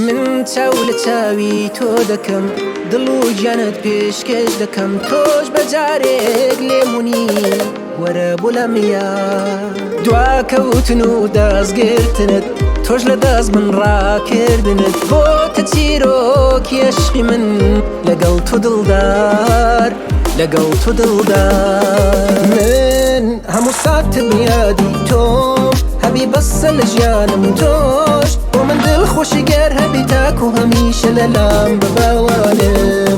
من چاو لە چاوی تۆ دەکەم دڵ و گیانت پێشکەش دەکەم تۆش بەجارێک لێمونی وەرە بۆ لەمیا دواکەوتن و دەستگرتنت تۆش لە دەست من ڕاکردنت بۆتە چیرۆک عشقی من لەگەڵ تۆ دڵدار لەگەڵ تۆ دڵدار من هەموو ساتم یادی تۆم هەبی بەسە لە ژیانم تۆش بۆ من دڵخۆشی گەر هەبی تاکو هەمیشە لەلام بباوانم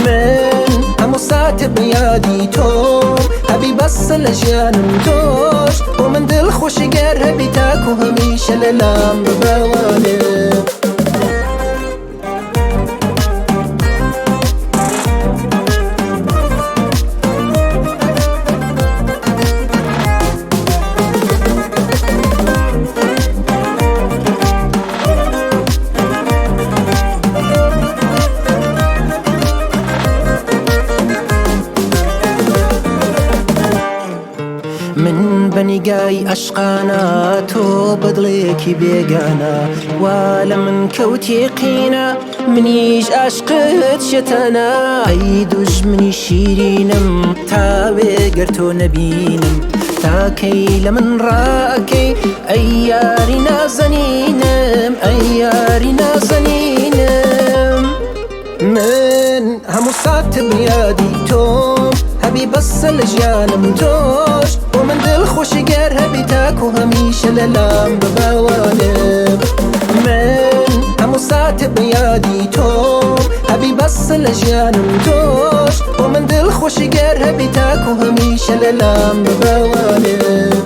من هەموو ساتم یادی تۆم هەبی بەسە لە ژیانم تۆش بۆ من دڵخۆشی گەر هەبی تاکو هەمیشە لەلام بباوانم من بەنیگای عەشقانە تۆ بەدڵێکی بێگانە وا لە من کەوتی قینە منیش عەشقت شێتانە ئەی دوژمنی شیرینم تاوێ گەر تۆ نەبینم تاکەی لە من ڕاکەی ئەی یاری نازەنینم ئەی یاری نازەنینم من هەموو ساتم یادی تۆم هەبی بەسە لە ژیانم تۆش بۆ من دڵخۆشی گەر هەبی تاکو هەمیشە لەلام بباوانم من هەموو ساتم یادی تۆم هەبی بەسە لە ژیانم تۆش بۆ من دڵخۆشی گەر هەبی تاکو هەمیشە لەلام بباوانم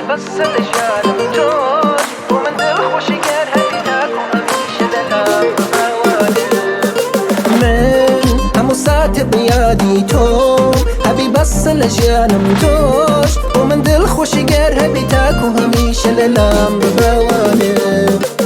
بەسە لە ژیانم تۆش بۆ من دڵخۆشی گەر هەبی تاکو هەمیشە لەلام بباوانم من هەموو ساتم یادی تۆم هەبی بەسە لە ژیانم تۆش بۆ من دڵخۆشی گەر هەبی تاکو هەمیشە لەلام بباوانم